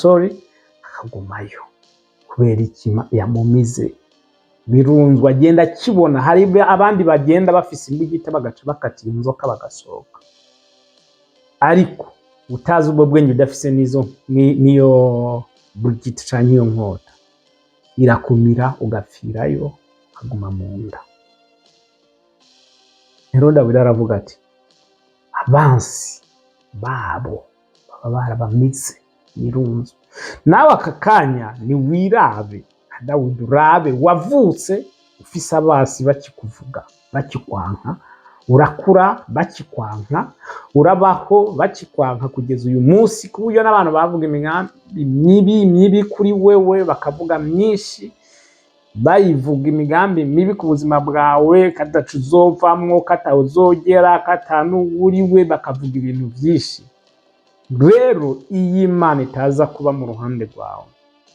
Speaker 1: akagumayo kubera ikima yamumize birunzwe, agenda akibona. Hari abandi bagenda bafise imbugita bagaca bakatiye inzoka bagasohoka, ariko utazi ubwo bwenge udafise niyo bugita canke iyo nkota, irakumira ugapfirayo ukaguma mu nda. Rero Dawidi aravuga ati abansi babo baba barabamize mirunzu. Nawe aka kanya ni wirabe Dawidi, urabe wavutse ufise abasi bakikuvuga bakikwanka, urakura bakikwanka, urabaho bakikwanka kugeza uyu munsi, ku buryo n'abantu bavuga imigambi mibi kuri wewe, bakavuga myinshi, bayivuga imigambi mibi ku buzima bwawe, katacu uzovamwo, katawuzogera, katanuwuriwe, bakavuga ibintu byinshi. Rero iyo Imana itaza kuba mu ruhande rwawe,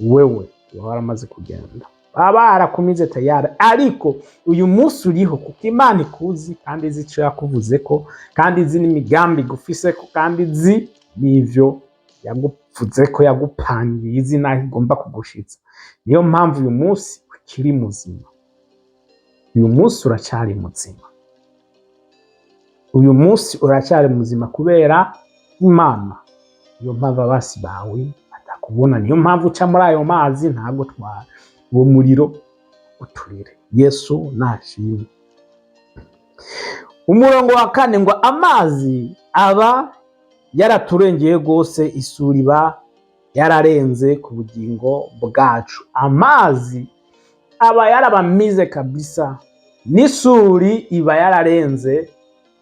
Speaker 1: wewe uba waramaze kugenda, baba barakumize tayari. Ariko uyu munsi uriho kuko Imana ikuzi kandi izi ico yakuvuze ko, kandi izi n'imigambi igufise ko, kandi izi n'ivyo yaguvuze ko, yagupangiye, izi naho igomba kugushitsa. Niyo mpamvu uyu munsi ukiri muzima, uyu munsi uracyari muzima, uyu munsi uracyari muzima kubera Imana. Niyo mpamvu abasi bawe batakubona, niyo mpamvu uca muri ayo mazi ntabwo twara uwo muriro uturire. Yesu nashimwe. Umurongo wa 4 ngo amazi aba yaraturengeye gose, isuri iba yararenze ku bugingo bwacu. Amazi aba yarabamize kabisa, n'isuri iba yararenze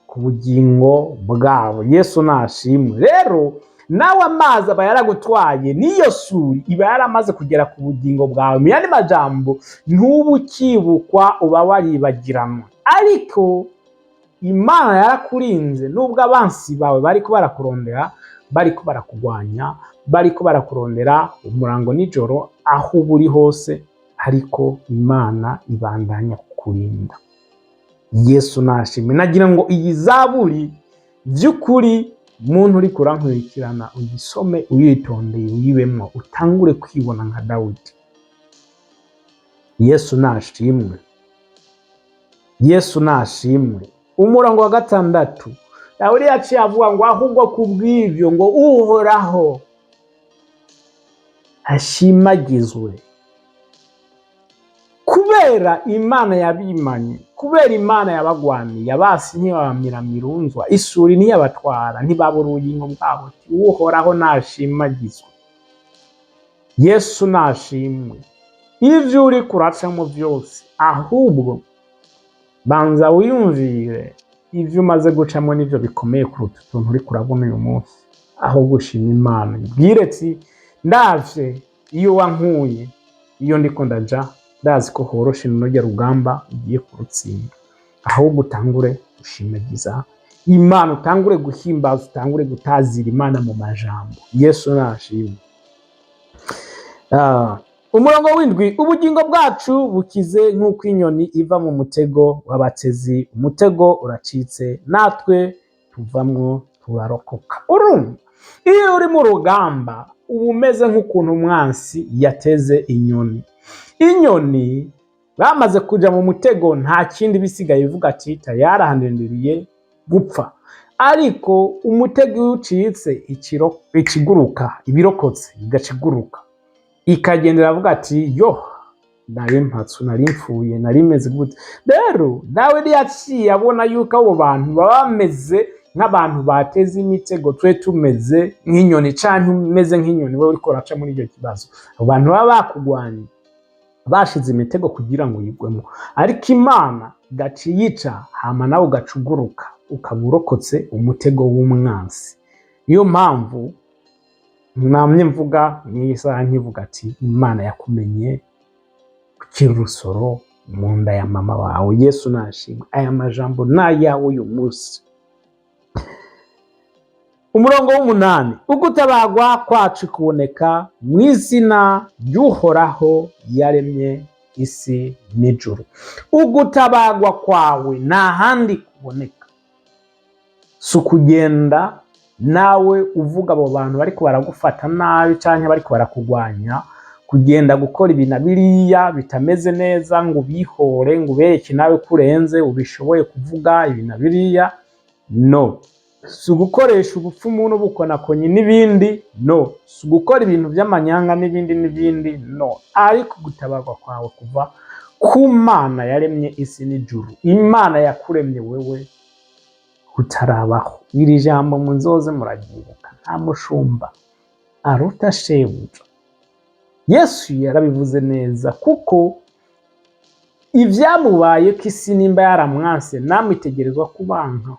Speaker 1: ku bugingo bwabo. Yesu nashimwe. Rero nawe amazi aba yaragutwaye, niyo suri iba yaramaze kugera ku bugingo bwawe. Mu yandi majambo ntubu ukibukwa, uba waribagiranwa. Ariko Imana yarakurinze, nubwo abansi bawe bariko barakurondera, bariko barakugwanya, bariko barakurondera umurango nijoro, aho uri hose, ariko Imana ibandanya kukurinda. Yesu nashimwe. Nagira ngo iyi zaburi by'ukuri muntu uri kurankurikirana uyisome uyitondeye, uyibemwo, utangure kwibona nka Dawidi. Yesu nashimwe. Yesu nashimwe. Umurongo wa 6 Dawidi yaciye avuga ngo ahubwo kubw'ivyo ngo uhoraho ashimagizwe, kubera Imana yabimanye, kubera Imana yabagwaniye. Abasi ntibabamira mirunzwa, isuri ntiyabatwara, ntibabura ubugingo bwabo. Uhoraho nashimagizwe. Yesu nashimwe. Ivyo uri kuracamo vyose, ahubwo banza wiyumvire ivyo umaze gucamo nivyo bikomeye kuruta utuntu uri kurabona uyu munsi, aho gushima Imana. Bwire ati ndavye iyo wankuye, iyo ndiko ndaja ndazi ko horoshe nurya rugamba ugiye kurutsinda, ahubwo utangure gushimagiza Imana, utangure guhimbaza, utangure gutazira Imana mu majambo. Yesu nashimwe. Umurongo w'indwi, ubugingo bwacu bukize nk'uko inyoni iva mu mutego w'abatezi, umutego uracitse natwe tuvamwo turarokoka. Urumva, iyo uri mu rugamba uba umeze nk'ukuntu umwansi yateze inyoni. Inyoni bamaze kuja mu mutego nta kindi bisigaye ivuga ati tayari handindiriye gupfa, ariko umutego iyo ucitse ikiguruka, ibirokotse bigaciguruka, ikagendera avuga ati yo nari mpatsu, nari mpfuye, nari meze gute. Rero nawe yaciye abona yuko abo bantu baba bameze nk'abantu bateze imitego, twe tumeze nk'inyoni canke umeze nk'inyoni wewe uriko uraca muri icyo kibazo. Abo bantu baba bakugwanye bashize imitego kugira ngo yigwemo, ariko Imana igaca iyica hama nawe ugacuguruka ukaba urokotse umutego w'umwansi. Niyo mpamvu namye mvuga n'iyi saha nkivuga ati Imana yakumenye ukiri urusoro mu nda ya mama wawe. Yesu nashimwe. Aya majambo n'ayawe uyu munsi. Umurongo w'umunani, ugutabagwa kwacu kuboneka mu izina ry'Uhoraho yaremye isi n'ijuru. Ugutabagwa kwawe nta handi kuboneka, si ukugenda nawe uvuga abo bantu bariko baragufata nabi canke bariko barakugwanya, kugenda gukora ibintu biriya bitameze neza ngo bihore, ngo ubereke nawe kurenze ubishoboye kuvuga ibintu biriya, no. Si ugukoresha ubupfumu n'ubukonakonyi n'ibindi, no. Si ugukora ibintu by'amanyanga n'ibindi, no. Ariko gutabagwa kwawe kuva ku Mana yaremye isi n'ijuru. Imana yakuremye wewe utarabaho. Iri jambo munzoze muraryibuka, nta mushumba aruta shebuja. Yesu yarabivuze neza, kuko ivyamubaye ko isi nimba yaramwanse namwe itegerezwa kubanka.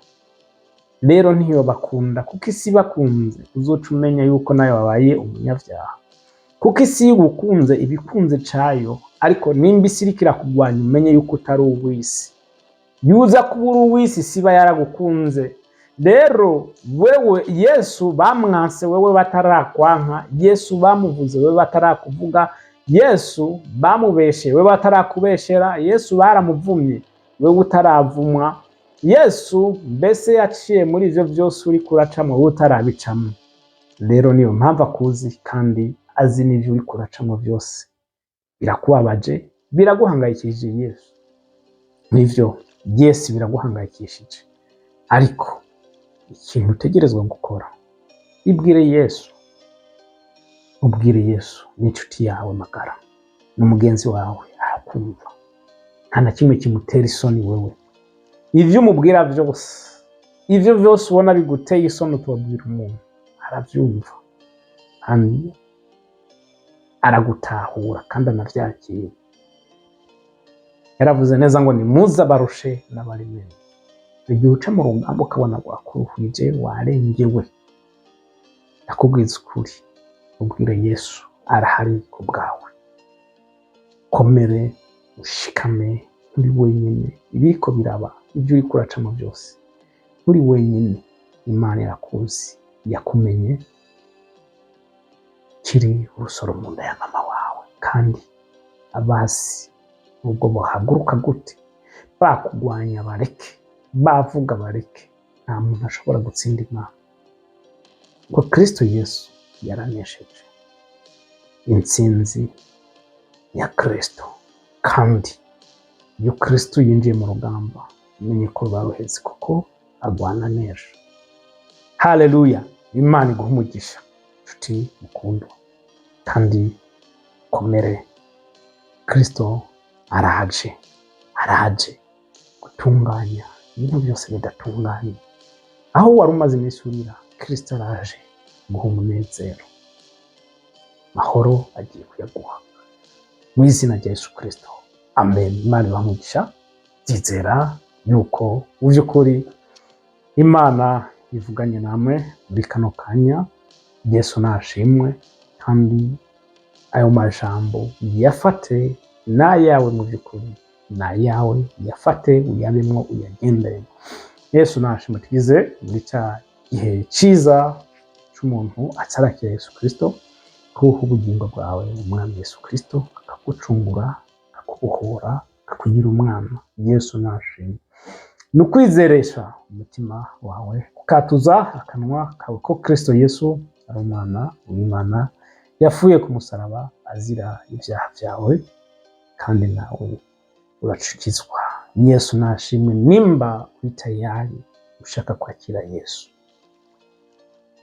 Speaker 1: Rero ntiyo bakunda, kuko isi bakunze uzoca umenya yuko nayo wabaye umunyavyaha. Kuko isi y'ubukunze ibikunze cayo, ariko nimba isi iriko irakugwanya umenye yuko utari uw'isi. Yuza kubura uw'isi siba yaragukunze. Rero wewe Yesu bamwanse wewe batarakwanka, Yesu bamuvuze wewe batarakuvuga, Yesu bamubeshe wewe batarakubeshera, Yesu baramuvumye wewe utaravumwa, Yesu mbese yaciye muri ivyo vyose uri kuracamo wewe utarabicamo. Rero niyo mpamvu akuzi kandi azi n'ivyo uri kuracamo vyose. Birakubabaje, biraguhangayikishije Yesu. Nivyo Yesu biraguhangayikishije, ariko ikintu utegerezwa gukora, ibwire Yesu. Ubwire Yesu n'inshuti yawe magara n'umugenzi wawe arakumva, nta na kimwe kimutera isoni wewe. Ivyo umubwira vyose, ivyo vyose ubona biguteye isoni utubwira umuntu, aravyumva kandi aragutahura kandi anavyakira. Yaravuze neza ngo nimuze abarushe n'abaremerewe. Igihe uca mu rugamba ukabona rwakuruhije warengewe, nakubwiza ukuri, ubwire Yesu arahari ku bwawe. Komere, ushikame, nturi wenyine. Ibiriko biraba, ibyo uriko uracamo byose, nturi wenyine. Imana irakuzi, yakumenye kiri urusoro mu nda ya mama wawe, kandi abazi ubwo bohaguruka gute, bakugwanya bareke, bavuga bareke. Nta muntu ashobora gutsinda Imana, ngo Kristo Yesu yaranesheje. Intsinzi ya Kristo, kandi iyo Kristo yinjiye mu rugamba umenye ko baruheze kuko agwana neza. Haleluya. Imana iguhe umugisha nshuti mukundwa, kandi komere. Kristo araje gutunganya ibintu byose bidatunganye. Aho wari umaze iminsi urira, Kristo araje guha umunezero, mahoro agiye kuyaguha mu izina rya Yesu Kristo, amen. Imana ibamugisha. Byizera yuko mu by'ukuri Imana ivuganye namwe muri kano kanya. Yesu nashimwe. kandi ayo majambo yafate n'ayawe mu by'ukuri, n'ayawe yafate uyabemwo uyagenderemo. Yesu nashimwe tugize muri cya gihe cyiza cy'umuntu atarakira Yesu Kristo, kuha ubugingo bwawe umwami Yesu Kristo akagucungura, akakubohora, akakugira umwana. Yesu nashimwe. Ni ukwizeresha umutima wawe, ukatuza akanwa kawe ko Kristo Yesu ari umwana w'Imana, yafuye ku musaraba azira ibyaha byawe, kandi nawe uracukizwa. Yesu nashimwe. Nimba uri tayari ushaka kwakira Yesu,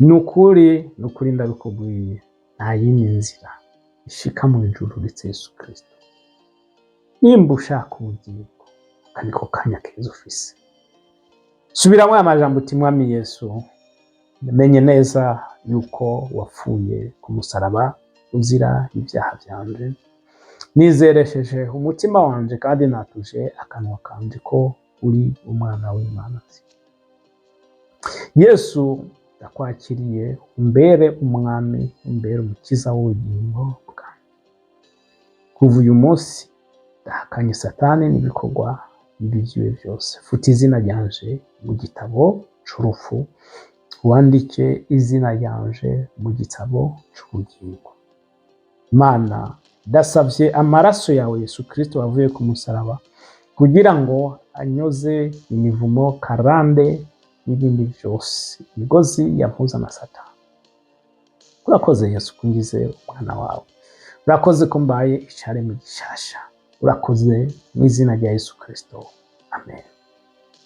Speaker 1: ni ukuri ndabikubwiye, nta yindi nzira ishika mu ijuru uretse Yesu Kristo. Nimba ushaka ubugingo, kaniko kanya keza ufise, subiramo aya majambo uti mwami Yesu, menye neza yuko wapfuye ku musaraba uzira ibyaha byanje, nizeresheje umutima wanje kandi natuje akanwa kanje ko uri umwana w'Imana. Yesu, ndakwakiriye, umbere umwami, umbere umukiza w'ubugingo bwanjye. Kuva uyu munsi ndahakanye Satani n'ibikorwa bibi vyiwe byose. Futa izina ryanje mu gitabo c'urupfu, wandike izina ryanje mu gitabo c'ubugingo. Mana, ndasavye amaraso yawe Yesu Kristo wavuye ku musaraba kugira ngo anyoze imivumo, karande n'ibindi byose, imigozi yampuza na Satani. Urakoze Yesu kungize umwana wawe, urakoze ko mbaye icaremwe gishasha, urakoze mu izina rya Yesu Kristo, amen.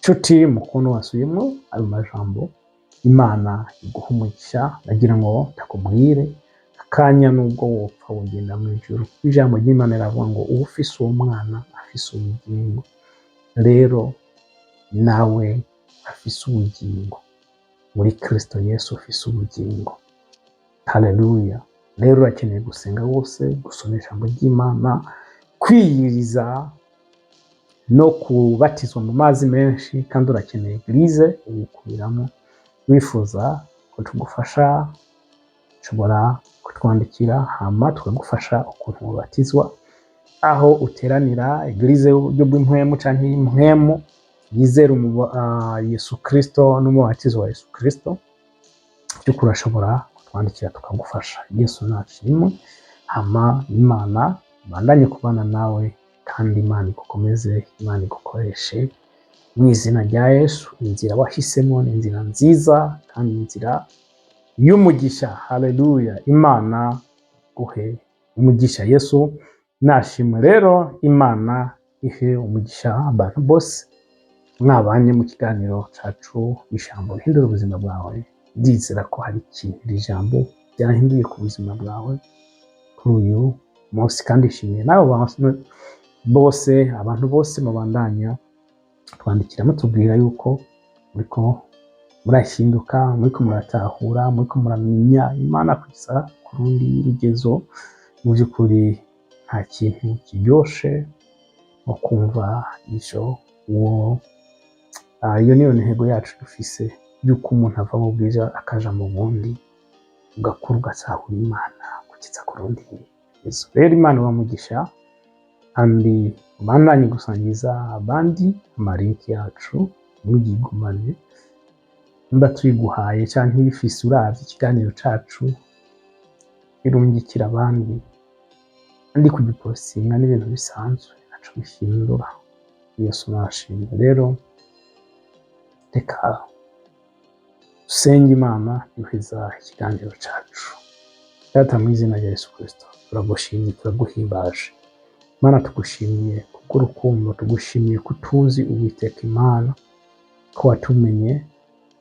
Speaker 1: Nshuti mukuntu wasubiyemo ayo majambo, Imana iguha umugisha. Nagira ngo ndakubwire akanya nubwo wopfa wogenda mu ijuru. Ijambo ry'Imana riravuga ngo ufise uwo mwana afise ubugingo. Rero nawe afise ubugingo muri Kristo Yesu, ufise ubugingo. Haleluya. Rero urakeneye gusenga wose, gusoma ijambo ry'Imana, kwiyiriza no kubatizwa mu mazi menshi, kandi urakeneye eglise uyikubiramo. Wifuza ko tugufasha, ushobora kutwandikira hama tukagufasha ukuntu ubatizwa, aho uteranira, eglise y'uburyo bw'impwemu canke y'impwemu yizera Yesu Kristo n'umubatizo wa Yesu Kristo. By'ukuri urashobora kutwandikira tukagufasha. Yesu nashimwe. Hama Imana bandanye kubana nawe, kandi Imana igukomeze, Imana igukoreshe mu izina rya Yesu. Inzira wahisemo ni inzira nziza kandi inzira y'umugisha. Haleluya. Imana guhe umugisha. Yesu nashimwe. Rero Imana ihe umugisha abantu bose mwabanye mu kiganiro cacu ijambo rihindura ubuzima bwawe. Ndizera ko hari ikintu iri jambo ryahinduye ku buzima bwawe kuri uyu munsi, kandi ishimiye nawe bose, abantu bose mubandanya twandikira mutubwira yuko muriko murahinduka, muriko muratahura, muriko muramenya Imana kugeza ku rundi rugezo. Mu by'ukuri nta kintu kiryoshe nko kumva ivyo iyo niyo ntego yacu dufise, yuko umuntu ava mu bwiza akaja mu bundi, ugakura ugatahura Imana kugeza ku rundi rugezo. Rero Imana ibamugisha, kandi bandanye gusangiza abandi amalinki yacu, mugigumane. Nimba tuyiguhaye canke ibifise uravye ikiganiro cacu, irungikira abandi, kandi kugipostinga n'ibintu bisanzwe naco bihindura. Yesu nashimwe. Rero reka dusenge Imana yuhiza ikiganiro cacu. Data, mu izina rya Yesu Kristo turagushimye, turaguhimbaje. Mana, tugushimiye kubw'urukundo, tugushimiye kutuzi Uwiteka Imana, ko watumenye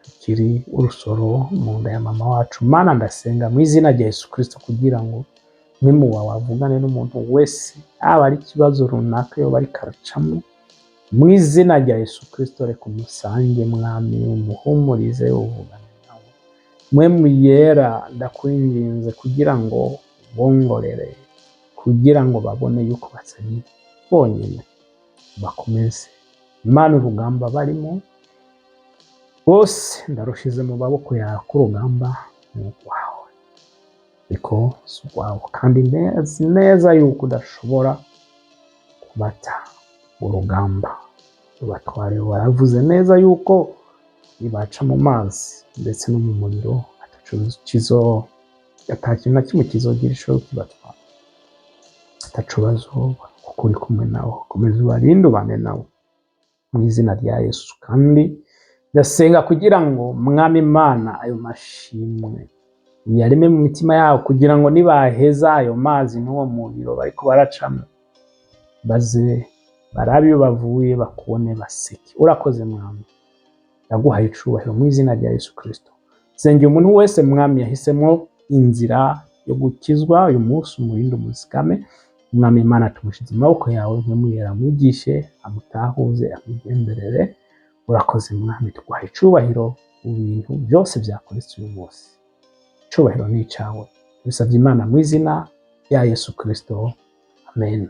Speaker 1: tukiri urusoro mu nda ya mama wacu. Mana, ndasenga mu izina rya Yesu Kristo kugira ngo mwimuwa wavugane n'umuntu wese, aba ari ikibazo runaka yoba ariko aracamo. Mu izina rya Yesu Kristo reka umusange mwami, umuhumurize, uvugane nawe. Mwemu yera, ndakwinginze kugira ngo bongorere, kugira ngo babone yuko batari bonyine, bakomeze. Imana, urugamba barimo bose ndarushize mu maboko yawe, ko urugamba ni urwawe. ariko si urwawe, kandi nzi neza yuko udashobora kubata urugamba rubatware. Waravuze neza yuko nibaca mu mazi ndetse no mu muriro ata kintu na kimwe kizogira ico kibatwara, ataco bazoba, kuko uri kumwe nabo. Komeza ubarinde ubane nabo mu izina rya Yesu. Kandi ndasenga kugira ngo Mwami Imana ayo mashimwe uyareme mu mitima yabo, kugira ngo nibaheza ayo mazi n'uwo muriro bariko baracamwo, baze barabe iyo bavuye bakubone baseke. Urakoze Mwami, ndaguhaye icubahiro mu izina rya Yesu Kristo. Sengera umuntu wese Mwami yahisemwo inzira yo gukizwa uyu munsi, umurinde umuzigame. Mwami Imana tumushize mu maboko yawe, mwemuyera amwigishe, amutahuze, amwigenderere. Urakoze Mwami, tuguhaye icubahiro mu bintu byose byakoretse uyu munsi. Icubahiro ni icawe, bisavye Imana mu izina rya Yesu Kristo, amen.